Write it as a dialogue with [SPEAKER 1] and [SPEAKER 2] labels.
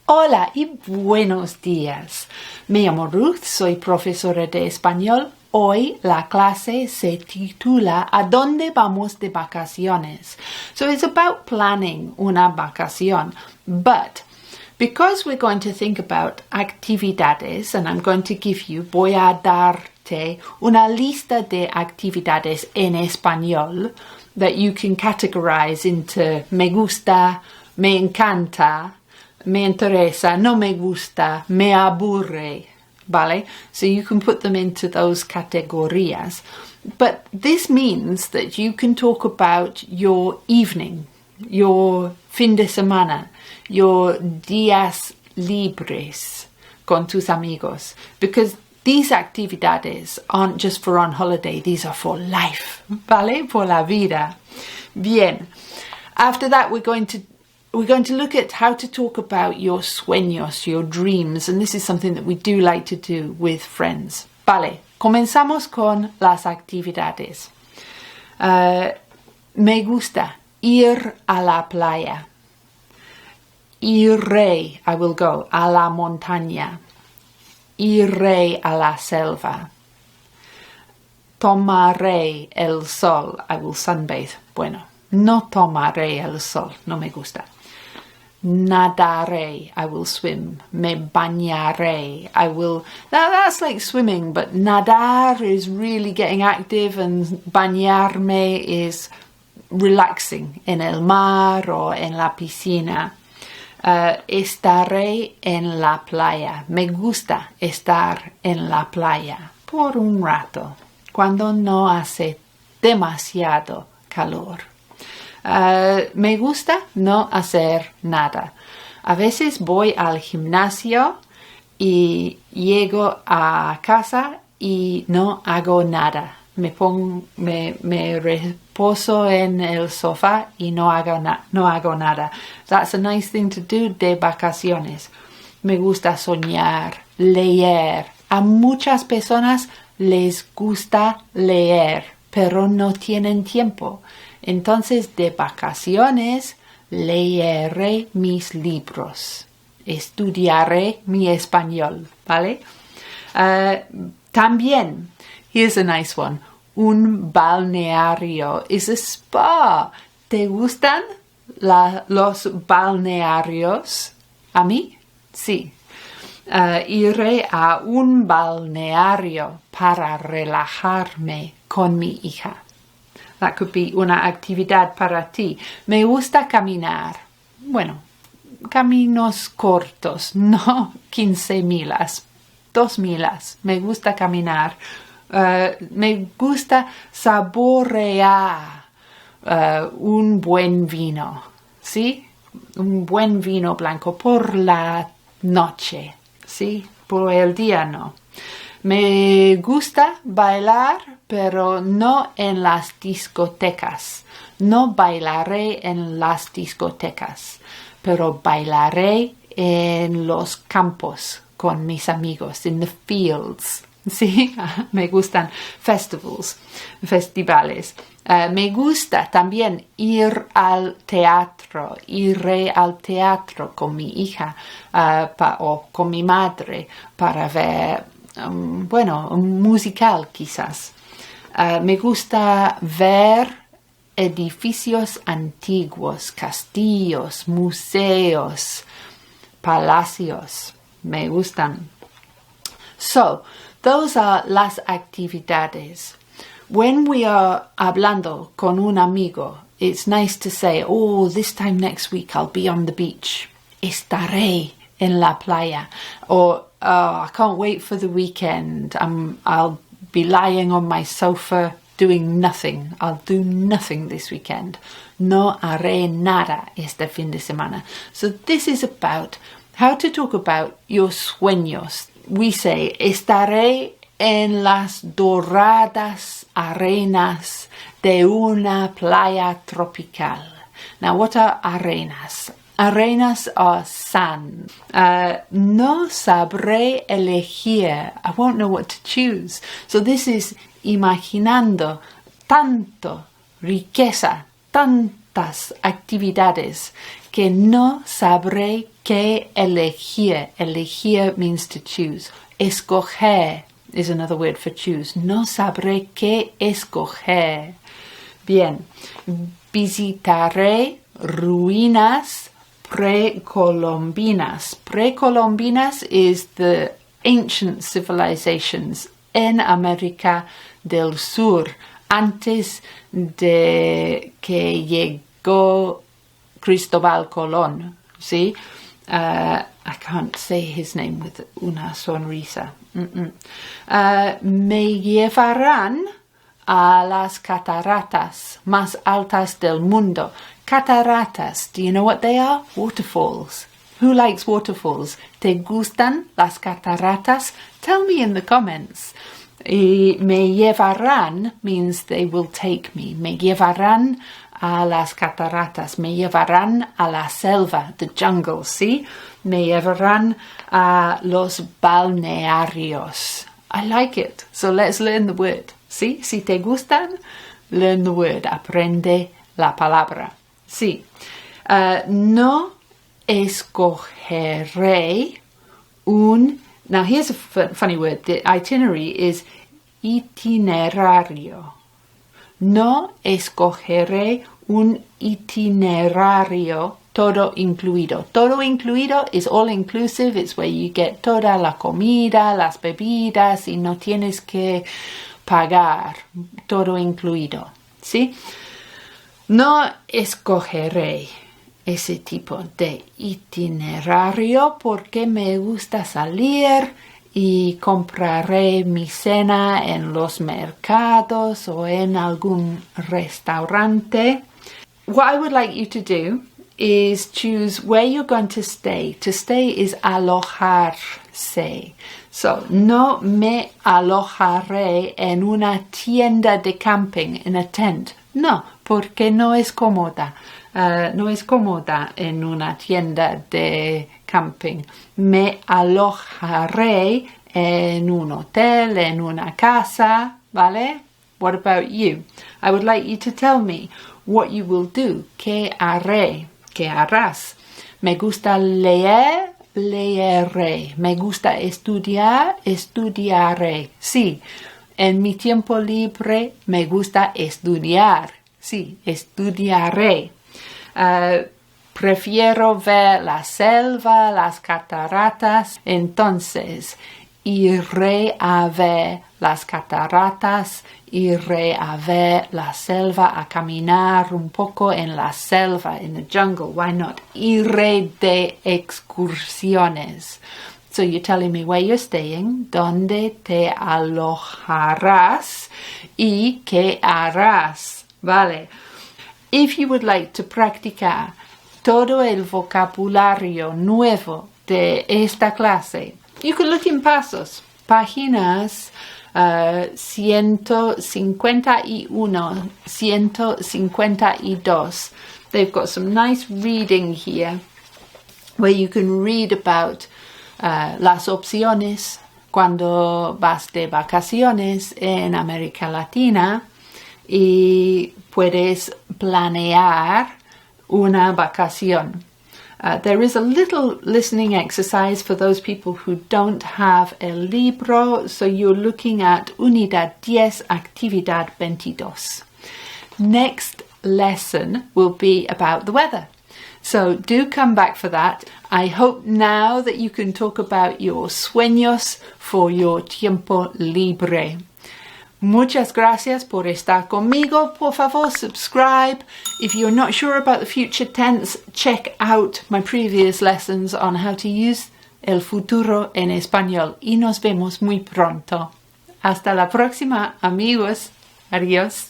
[SPEAKER 1] Hola y buenos días. Me llamo Ruth, soy profesora de español. Hoy la clase se titula ¿A dónde vamos de vacaciones? So it's about planning una vacación. But because we're going to think about actividades, and I'm going to give you, voy a darte una lista de actividades en español that you can categorize into me gusta, me encanta, me interesa, no me gusta, me aburre, ¿vale? So you can put them into those categorías. But this means that you can talk about your evening, your fin de semana, your días libres con tus amigos, because these actividades aren't just for on holiday, these are for life, ¿vale? Por la vida. Bien. After that, we're going to look at how to talk about your sueños, your dreams, and this is something that we do like to do with friends. Vale, comenzamos con las actividades. Me gusta ir a la playa. Iré, I will go, a la montaña. Iré a la selva. Tomaré el sol, I will sunbathe. Bueno, no tomaré el sol, no me gusta. Nadaré, I will swim. Me bañaré, I will... That's like swimming, but nadar is really getting active and bañarme is relaxing en el mar o en la piscina. Estaré en la playa. Me gusta estar en la playa por un rato, cuando no hace demasiado calor. Me gusta no hacer nada. A veces voy al gimnasio y llego a casa y no hago nada. Me reposo en el sofá y no hago nada. That's a nice thing to do de vacaciones. Me gusta soñar, leer. A muchas personas les gusta leer, pero no tienen tiempo. Entonces, de vacaciones, leeré mis libros. Estudiaré mi español, ¿vale? También, here's a nice one. Un balneario is a spa. ¿Te gustan los balnearios? ¿A mí? Sí. Iré a un balneario para relajarme con mi hija. That could be una actividad para ti. Me gusta caminar. Bueno, caminos cortos, no 15 milas, 2 milas. Me gusta caminar. Me gusta saborear un buen vino, ¿sí? Un buen vino blanco por la noche, ¿sí? Por el día no. Me gusta bailar, pero no en las discotecas. No bailaré en las discotecas, pero bailaré en los campos con mis amigos, in the fields. Sí, me gustan festivales. Me gusta también ir al teatro. Iré al teatro con mi hija o con mi madre para ver, un musical quizás. Me gusta ver edificios antiguos, castillos, museos, palacios. Me gustan. So, those are las actividades. When we are hablando con un amigo, it's nice to say, oh, this time next week I'll be on the beach. Estaré en la playa. Or, oh, I can't wait for the weekend. I'll be lying on my sofa doing nothing. I'll do nothing this weekend. No haré nada este fin de semana. So this is about how to talk about your sueños. We say, estaré en las doradas arenas de una playa tropical. Now, what are arenas? Arenas are sand. No sabré elegir. I won't know what to choose. So this is imaginando tanto riqueza, tantas actividades que no sabré Que elegir. Elegir means to choose. Escoger is another word for choose. No sabré qué escoger. Bien. Visitaré ruinas precolombinas. Precolombinas is the ancient civilizations en América del Sur, antes de que llegó Cristóbal Colón. ¿Sí? I can't say his name with una sonrisa. Me llevarán a las cataratas más altas del mundo. Cataratas, do you know what they are? Waterfalls. Who likes waterfalls? ¿Te gustan las cataratas? Tell me in the comments. Y me llevarán means they will take me. Me llevarán a las cataratas. Me llevarán a la selva, the jungle, ¿sí? Me llevarán a los balnearios. I like it. So let's learn the word. ¿Sí? Si te gustan, learn the word. Aprende la palabra. Sí. No escogeré un... Now here's a funny word. The itinerary is itinerario. No escogeré un itinerario todo incluido. Todo incluido is all inclusive. It's where you get toda la comida, las bebidas y no tienes que pagar. Todo incluido. ¿Sí? No escogeré ese tipo de itinerario porque me gusta salir y compraré mi cena en los mercados o en algún restaurante. What I would like you to do is choose where you're going to stay. To stay is alojarse. So, no me alojaré en una tienda de camping, in a tent. No, porque no es cómoda. No es cómoda en una tienda de camping. Me alojaré en un hotel, en una casa, ¿vale? What about you? I would like you to tell me what you will do. ¿Qué haré? ¿Qué harás? Me gusta leer, leeré. Me gusta estudiar, estudiaré. Sí, en mi tiempo libre me gusta estudiar. Sí, estudiaré. Prefiero ver la selva, las cataratas. Entonces, iré a ver las cataratas, iré a ver la selva, a caminar un poco en la selva, in the jungle. Why not? Iré de excursiones. So you're telling me where you're staying, dónde te alojarás y qué harás. Vale. If you would like to practicar todo el vocabulario nuevo de esta clase, you can look in Pasos, páginas 151, 152. They've got some nice reading here where you can read about las opciones cuando vas de vacaciones en América Latina y puedes planear una vacación. There is a little listening exercise for those people who don't have el libro, so you're looking at Unidad 10, Actividad 22. Next lesson will be about the weather. So do come back for that. I hope now that you can talk about your sueños for your tiempo libre. Muchas gracias por estar conmigo. Por favor, subscribe. If you're not sure about the future tense, check out my previous lessons on how to use el futuro en español. Y nos vemos muy pronto. Hasta la próxima, amigos. Adiós.